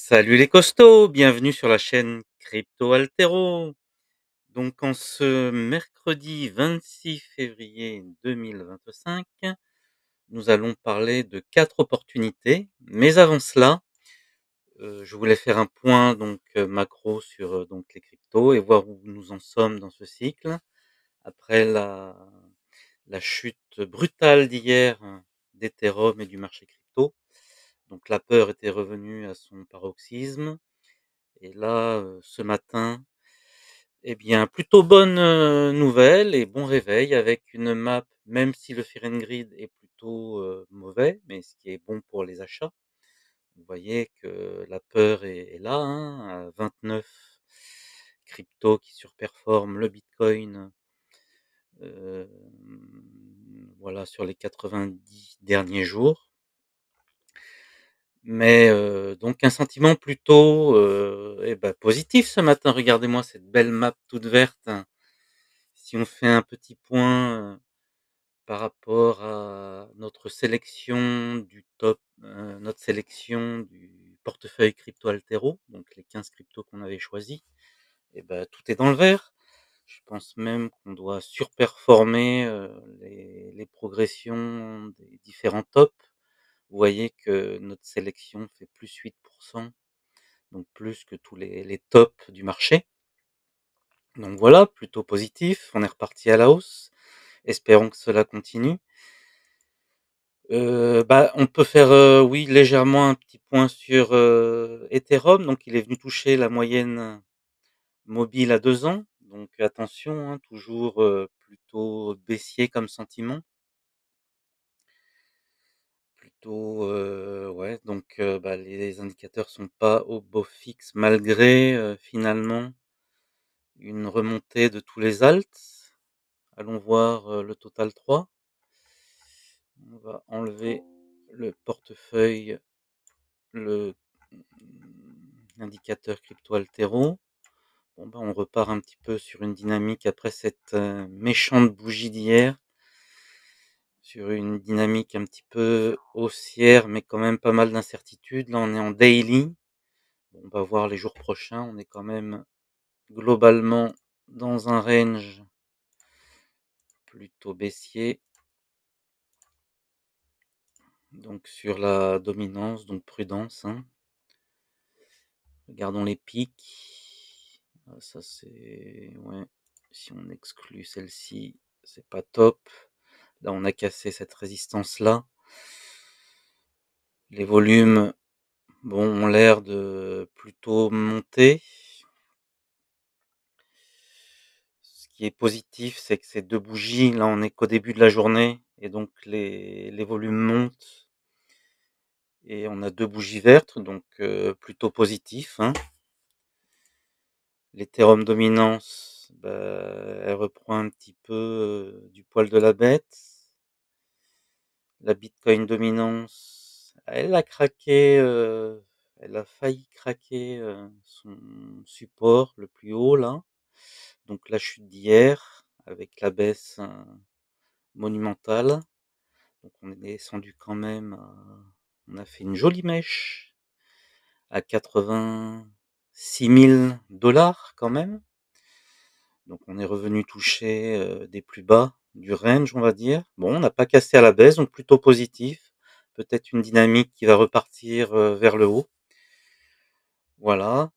Salut les costauds, bienvenue sur la chaîne Crypto Altero. Donc en ce mercredi 26 février 2025, nous allons parler de 4 opportunités. Mais avant cela, je voulais faire un point macro sur les cryptos et voir où nous en sommes dans ce cycle. Après la chute brutale d'hier d'Ethereum et du marché crypto. Donc la peur était revenue à son paroxysme. Et là, ce matin, eh bien, plutôt bonne, nouvelle et bon réveil avec une map, même si le Fear and Greed est plutôt, mauvais, mais ce qui est bon pour les achats. Vous voyez que la peur est là, hein, à 29 cryptos qui surperforment le bitcoin, hem, voilà, sur les 90 derniers jours. Mais donc un sentiment plutôt, positif ce matin. Regardez-moi cette belle map toute verte. Si on fait un petit point, par rapport à notre sélection du top, notre sélection du portefeuille Crypto Altero, donc les 15 cryptos qu'on avait choisis, et bah, tout est dans le vert. Je pense même qu'on doit surperformer, les progressions des différents tops. Vous voyez que notre sélection fait plus 8%, donc plus que tous les tops du marché. Donc voilà, plutôt positif, on est reparti à la hausse. Espérons que cela continue. On peut faire, oui, légèrement un petit point sur, Ethereum. Donc il est venu toucher la moyenne mobile à 2 ans. Donc attention, hein, toujours, plutôt baissier comme sentiment. Plutôt, ouais, les indicateurs sont pas au beau fixe malgré, finalement, une remontée de tous les alts. Allons voir, le total 3. On va enlever le portefeuille, le, indicateur Crypto Altero. Bon, on repart un petit peu sur une dynamique après cette, méchante bougie d'hier. Sur une dynamique un petit peu haussière, mais quand même pas mal d'incertitudes. Là, on est en daily. On va voir les jours prochains. On est quand même globalement dans un range plutôt baissier. Donc sur la dominance, donc prudence, hein. Regardons les pics. Ah, ça c'est, ouais, si on exclut celle-ci, c'est pas top. Là, on a cassé cette résistance-là. Les volumes, bon, ont l'air de plutôt monter. Ce qui est positif, c'est que ces 2 bougies, là, on est qu'au début de la journée et donc les volumes montent et on a 2 bougies vertes, donc plutôt positif, hein. L'Ethereum dominance, bah, elle reprend un petit peu, du poil de la bête. La Bitcoin dominance, elle a craqué, elle a failli craquer, son support le plus haut là. Donc la chute d'hier avec la baisse, monumentale. Donc on est descendu quand même on a fait une jolie mèche à 86 000 quand même. Donc on est revenu toucher, des plus bas du range, on va dire. Bon, on n'a pas cassé à la baisse, donc plutôt positif. Peut-être une dynamique qui va repartir, vers le haut. Voilà.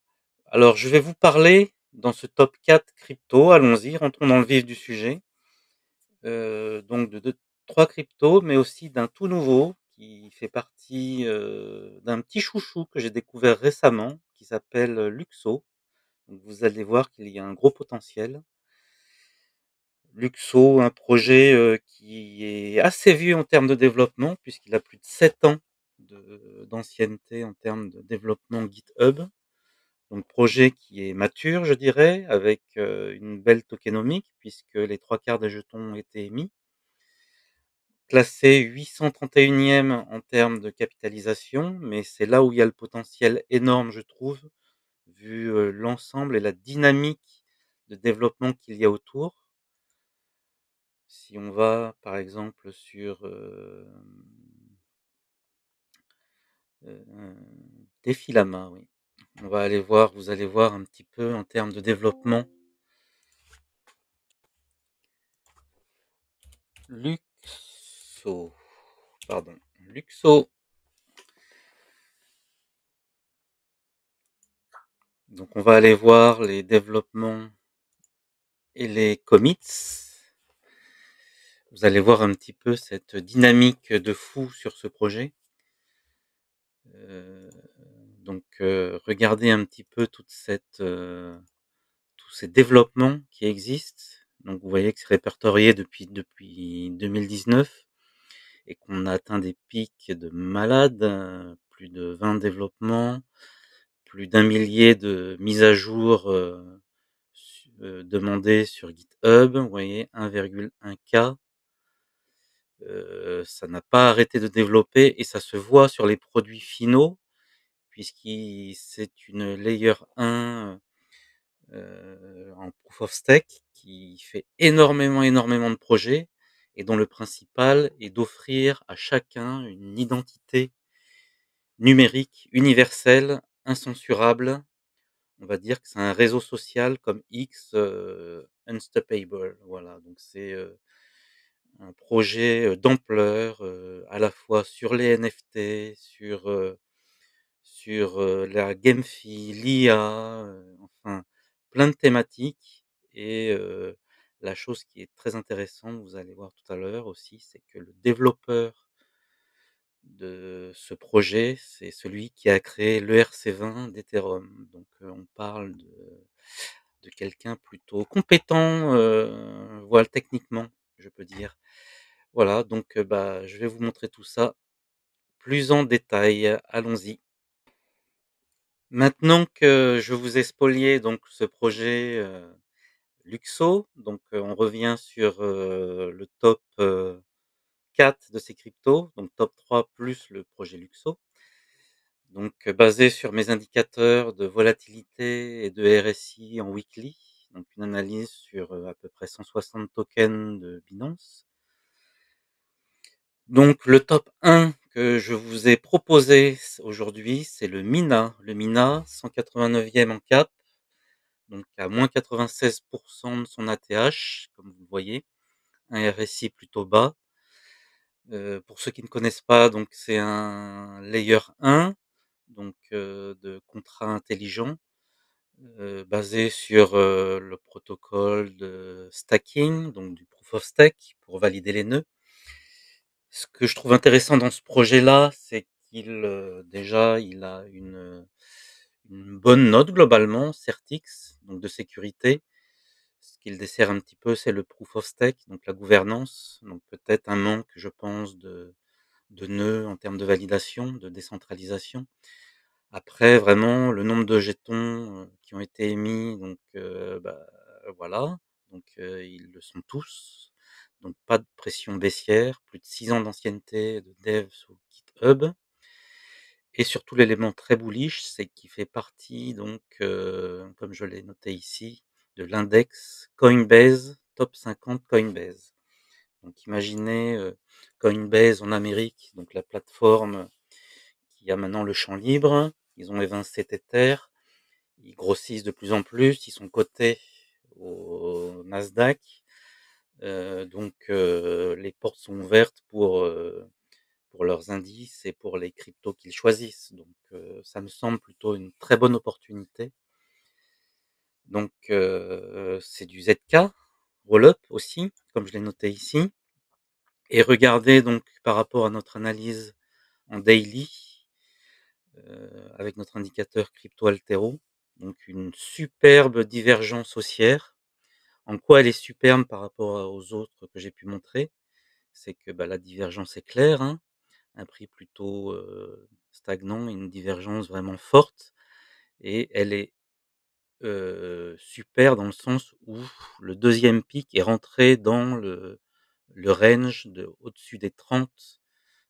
Alors je vais vous parler dans ce top 4 crypto, allons-y, rentrons dans le vif du sujet. Donc de 3 cryptos, mais aussi d'un tout nouveau qui fait partie, d'un petit chouchou que j'ai découvert récemment, qui s'appelle, Luxo. Donc vous allez voir qu'il y a un gros potentiel. Luxo, un projet, qui est assez vieux en termes de développement, puisqu'il a plus de 7 ans d'ancienneté en termes de développement GitHub. Donc projet qui est mature, je dirais, avec, une belle tokenomique puisque les 3/4 des jetons ont été émis. Classé 831e en termes de capitalisation, mais c'est là où il y a le potentiel énorme, je trouve, vu, l'ensemble et la dynamique de développement qu'il y a autour. Si on va, par exemple, sur, Défilama, oui. On va aller voir vous allez voir un petit peu en termes de développement. Luxo, pardon, Luxo. Donc on va aller voir les développements et les commits. Vous allez voir un petit peu cette dynamique de fou sur ce projet. Heu, regardez un petit peu tous ces développements qui existent. Donc vous voyez que c'est répertorié depuis 2019 et qu'on a atteint des pics de malades, plus de 20 développements, plus d'un millier de mises à jour, demandées sur GitHub. Vous voyez 1,1 K. Ça n'a pas arrêté de développer et ça se voit sur les produits finaux c'est une layer 1, en proof of stake qui fait énormément de projets et dont le principal est d'offrir à chacun une identité numérique universelle, incensurable. On va dire que c'est un réseau social comme X, unstoppable. Voilà, donc c'est, un projet, d'ampleur, à la fois sur les NFT, sur la GameFi, l'IA, enfin plein de thématiques et la chose qui est très intéressante, vous allez voir tout à l'heure aussi, c'est que le développeur de ce projet, c'est celui qui a créé l'ERC20 d'Ethereum. Donc on parle de quelqu'un plutôt compétent, voilà techniquement, je peux dire. Voilà donc bah, je vais vous montrer tout ça plus en détail. Allons-y. Maintenant que je vous ai spolié donc ce projet, Luxo, donc on revient sur, le top, 4 de ces cryptos, donc top 3 plus le projet Luxo. Donc basé sur mes indicateurs de volatilité et de RSI en weekly, donc une analyse sur, à peu près 160 tokens de Binance. Donc le top 1 que je vous ai proposé aujourd'hui, c'est le MINA. Le MINA, 189e en cap, donc à -96 de son ATH, comme vous le voyez, un RSI plutôt bas. Pour ceux qui ne connaissent pas, donc c'est un layer 1, donc de contrat intelligent, basé sur, le protocole de stacking, donc du proof of stake pour valider les nœuds. Ce que je trouve intéressant dans ce projet-là, c'est qu'il, déjà, il a une bonne note globalement, CertiX, donc de sécurité. Ce qu'il dessert un petit peu, c'est le proof of stake, donc la gouvernance, donc peut-être un manque, je pense, de nœuds en termes de validation, de décentralisation. Après, vraiment, le nombre de jetons, qui ont été émis, donc bah, voilà, donc ils le sont tous. Donc pas de pression baissière, plus de 6 ans d'ancienneté de dev sur GitHub et surtout l'élément très bullish, c'est qu'il fait partie donc, comme je l'ai noté ici, de l'index Coinbase, top 50 Coinbase. Donc imaginez, Coinbase en Amérique, donc la plateforme qui a maintenant le champ libre. Ils ont évincé Tether, ils grossissent de plus en plus, ils sont cotés au Nasdaq. Les portes sont ouvertes pour leurs indices et pour les cryptos qu'ils choisissent. Donc ça me semble plutôt une très bonne opportunité. Donc c'est du ZK, Rollup aussi, comme je l'ai noté ici. Et regardez donc par rapport à notre analyse en daily, avec notre indicateur crypto Altero, donc une superbe divergence haussière. En quoi elle est superbe par rapport aux autres que j'ai pu montrer? C'est que, bah, la divergence est claire, hein, un prix plutôt, stagnant et une divergence vraiment forte et elle est, super dans le sens où le deuxième pic est rentré dans le range de au-dessus des 30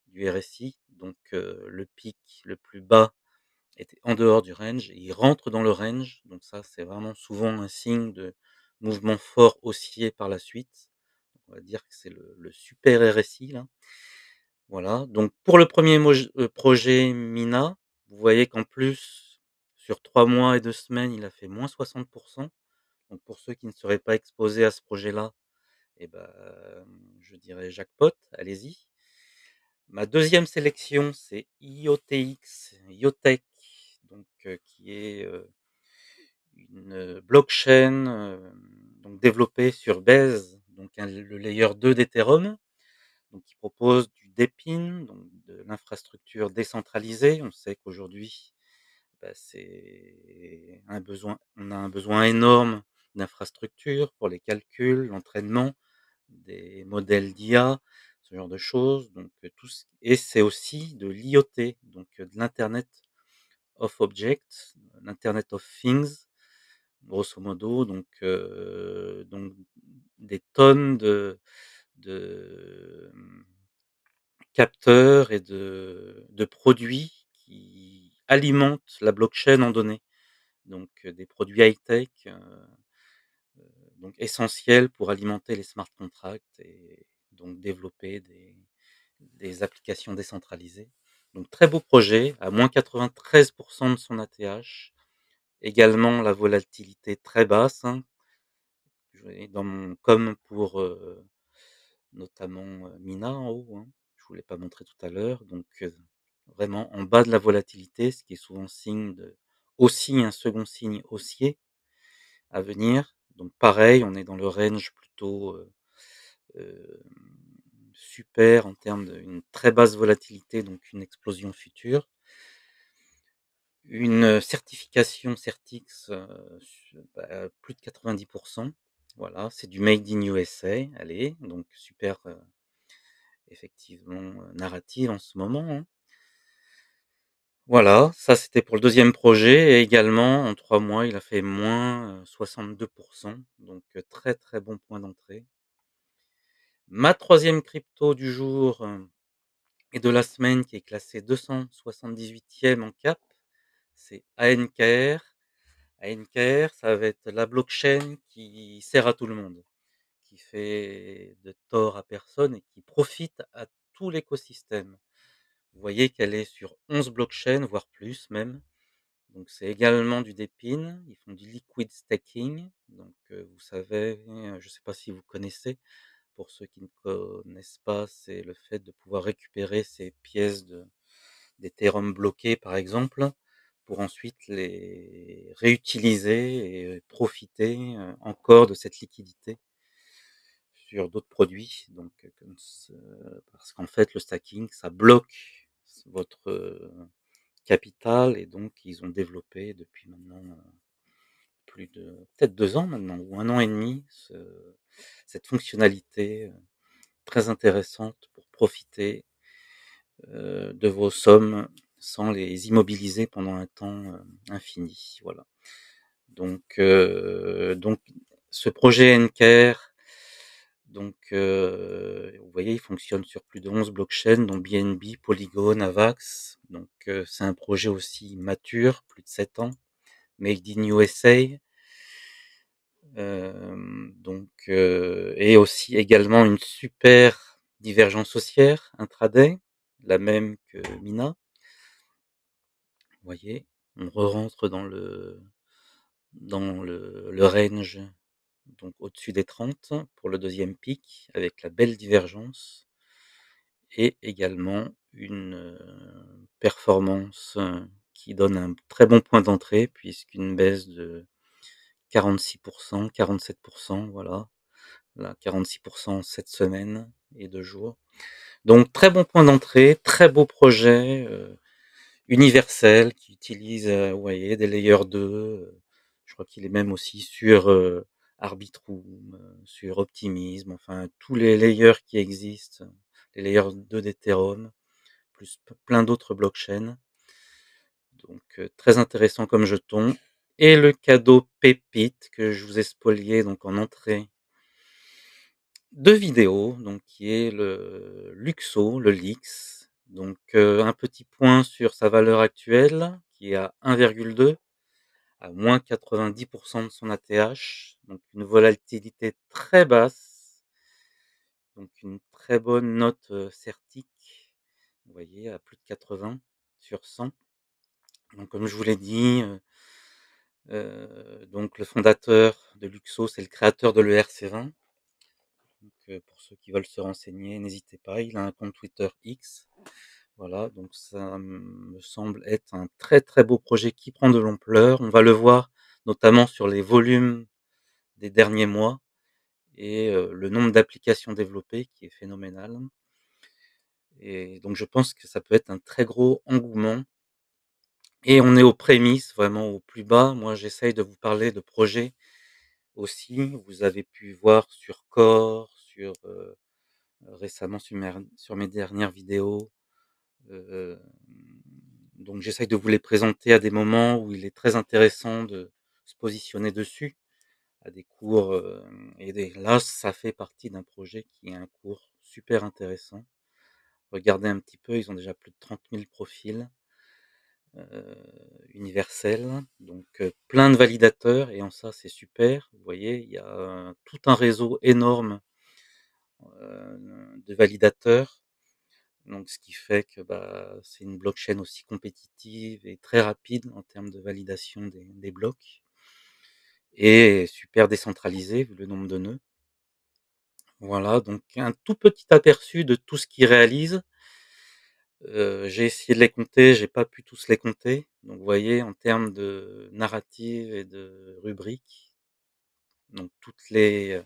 du RSI, donc le pic le plus bas était en dehors du range et il rentre dans le range, donc ça, c'est vraiment souvent un signe de mouvement fort haussier par la suite. On va dire que c'est le super RSI là. Voilà, donc pour le premier projet Mina, vous voyez qu'en plus, sur 3 mois et 2 semaines, il a fait -60. Donc pour ceux qui ne seraient pas exposés à ce projet-là, et ben, je dirais jackpot, allez-y. Ma deuxième sélection, c'est IoTX, IoTech, donc qui est, une, blockchain, donc développée sur Base, donc le layer 2 d'Ethereum, donc qui propose du DePIN, donc de l'infrastructure décentralisée. On sait qu'aujourd'hui, bah, c'est un besoin on a un besoin énorme d'infrastructures pour les calculs, l'entraînement des modèles d'IA, ce genre de choses, donc tout ce et c'est aussi de l'IoT, donc de l'Internet of Objects, l'Internet of Things, grosso modo, donc des tonnes de, capteurs et de produits qui alimentent la blockchain en données. Donc des produits high-tech, donc essentiels pour alimenter les smart contracts et donc développer des applications décentralisées. Donc très beau projet, à -93 de son ATH. Également la volatilité très basse, hein. Je voyais comme pour, notamment, Mina en haut, hein, je vous l'ai pas montré tout à l'heure, donc vraiment en bas de la volatilité, ce qui est souvent signe de aussi un second signe haussier à venir. Donc pareil, on est dans le range plutôt, hem, super en termes d'une très basse volatilité, donc une explosion future. Une, certification Certix, plus de 90. Voilà, c'est du made in USA, allez, donc super, effectivement, narrative en ce moment, hein. Voilà, ça c'était pour le deuxième projet et également en 3 mois, il a fait moins, 62. Donc très, très bon point d'entrée. Ma troisième crypto du jour, et de la semaine qui est classée 278e en cap, c'est ANKR. ANKR, ça va être la blockchain qui sert à tout le monde, qui fait de tort à personne et qui profite à tout l'écosystème. Vous voyez qu'elle est sur 11 blockchains, voire plus même. Donc c'est également du DePIN, ils font du liquid staking. Donc vous savez, je ne sais pas si vous connaissez, pour ceux qui ne connaissent pas, c'est le fait de pouvoir récupérer ces pièces d'Ethereum bloquées par exemple, pour ensuite les réutiliser et profiter, encore de cette liquidité sur d'autres produits. Donc comme ce parce qu'en fait le stacking, ça bloque votre, capital et donc ils ont développé depuis maintenant, plus de peut-être 2 ans maintenant ou 1 an et demi cette fonctionnalité, très intéressante pour profiter, de vos sommes sans les immobiliser pendant un temps, infini, voilà. Donc ce projet Ncare, donc vous voyez, il fonctionne sur plus de 11 blockchains dont BNB, Polygon, Avax. Donc c'est un projet aussi mature, plus de 7 ans, made in USA. Et aussi également une super divergence haussière intraday, la même que Mina. Vous voyez? On re-rentre dans le range, donc au-dessus des 30 pour le deuxième pic avec la belle divergence et également une, performance, qui donne un très bon point d'entrée puisqu'une baisse de 46, 47, voilà. Là, 46 cette semaine et 2 jours. Donc très bon point d'entrée, très beau projet, universel qui utilise, vous voyez, des layers 2, je crois qu'il est même aussi sur, Arbitrum, sur Optimism, enfin tous les layers qui existent, les layers 2 d'Ethereum, plus plein d'autres blockchains. Donc très intéressant comme jeton et le cadeau pépite que je vous ai spolié donc en entrée de vidéos, donc qui est le Luxo, le Lix. Donc un petit point sur sa valeur actuelle qui est à 1,2, à -90 de son ATH, donc une volatilité très basse, donc une très bonne note, Certic, vous voyez, à plus de 80 sur 100. Donc comme je vous l'ai dit, Donc le fondateur de Luxo, c'est le créateur de l'ERC20. Donc pour ceux qui veulent se renseigner, n'hésitez pas, il a un compte Twitter X. Voilà, donc ça me semble être un très, très beau projet qui prend de l'ampleur. On va le voir notamment sur les volumes des derniers mois et le nombre d'applications développées qui est phénoménal et donc je pense que ça peut être un très gros engouement et on est aux prémices, vraiment au plus bas. Moi, j'essaye de vous parler de projets aussi. Vous avez pu voir sur Core, récemment sur mes dernières vidéos, heu, donc j'essaye de vous les présenter à des moments où il est très intéressant de se positionner dessus, à des cours, et des là, ça fait partie d'un projet qui est un cours super intéressant. Regardez un petit peu, ils ont déjà plus de 30 000 profils, universels, donc plein de validateurs et en ça, c'est super. Vous voyez, il y a tout un réseau énorme, de validateurs, donc ce qui fait que, bah, c'est une blockchain aussi compétitive et très rapide en termes de validation des blocs et super décentralisée vu le nombre de nœuds. Voilà, donc un tout petit aperçu de tout ce qu'ils réalisent. J'ai essayé de les compter, j'ai pas pu tous les compter. Donc vous voyez, en termes de narrative et de rubriques, donc tous les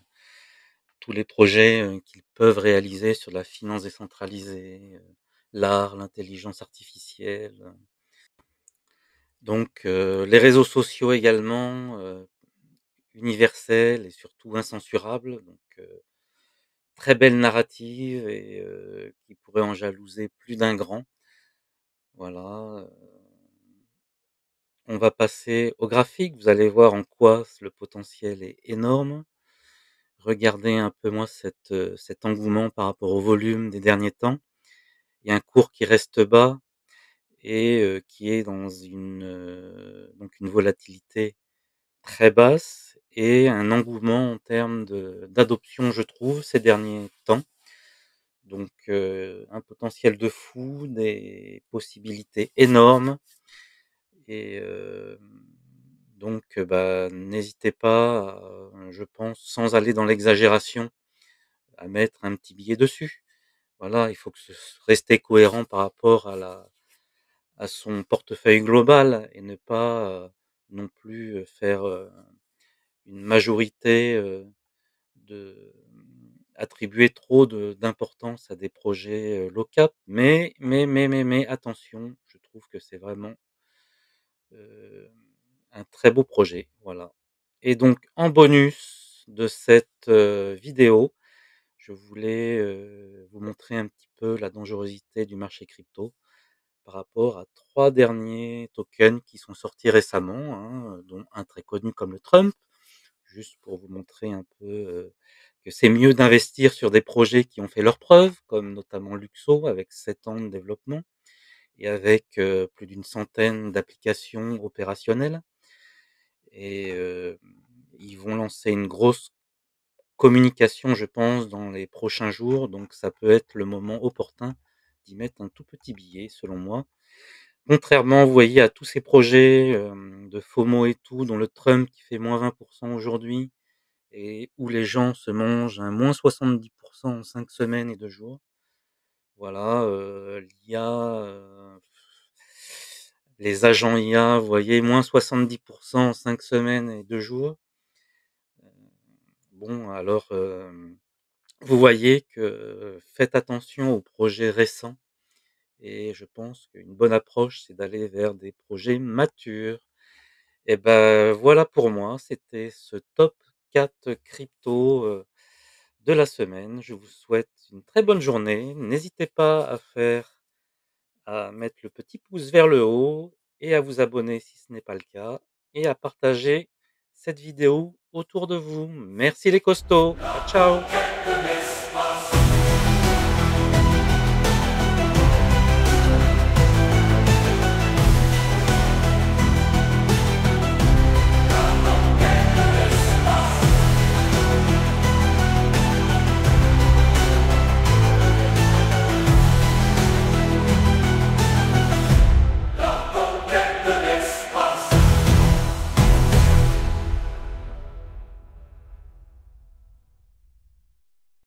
projets, qu'ils peuvent réaliser sur la finance décentralisée, l'art, l'intelligence artificielle, donc les réseaux sociaux également, universels et surtout incensurables, donc très belle narrative et qui pourrait en jalouser plus d'un grand. Voilà, on va passer au graphique. Vous allez voir en quoi le potentiel est énorme. Regardez un peu moins cet engouement par rapport au volume des derniers temps. Il y a un cours qui reste bas et qui est dans donc une volatilité très basse et un engouement en termes d'adoption, je trouve, ces derniers temps. Donc un potentiel de fou, des possibilités énormes et donc bah, n'hésitez pas je pense, sans aller dans l'exagération, à mettre un petit billet dessus. Voilà, il faut que ce rester cohérent par rapport à son portefeuille global et ne pas, non plus, faire, une majorité, attribuer trop d'importance à des projets, low cap. Mais attention, je trouve que c'est vraiment, heu, un très beau projet, voilà et donc en bonus de cette, vidéo, je voulais, vous montrer un petit peu la dangerosité du marché crypto par rapport à 3 derniers tokens qui sont sortis récemment, hein, dont un très connu comme le Trump. Juste pour vous montrer un peu, que c'est mieux d'investir sur des projets qui ont fait leurs preuves, comme notamment Luxo avec 7 ans de développement et avec, plus d'une centaine d'applications opérationnelles et ils vont lancer une grosse communication, je pense, dans les prochains jours, donc ça peut être le moment opportun d'y mettre un tout petit billet, selon moi. Contrairement, vous voyez, à tous ces projets, de FOMO et tout, dont le Trump qui fait -20 aujourd'hui et où les gens se mangent un -70 en 5 semaines et 2 jours. Voilà, l'IA, les agents IA, vous voyez, -70 en 5 semaines et 2 jours. Bon alors, vous voyez que faites attention aux projets récents et je pense qu'une bonne approche, c'est d'aller vers des projets matures. Et ben voilà pour moi, c'était ce top 4 crypto, de la semaine. Je vous souhaite une très bonne journée. N'hésitez pas à mettre le petit pouce vers le haut et à vous abonner si ce n'est pas le cas et à partager cette vidéo autour de vous. Merci les costauds. Ciao, ciao.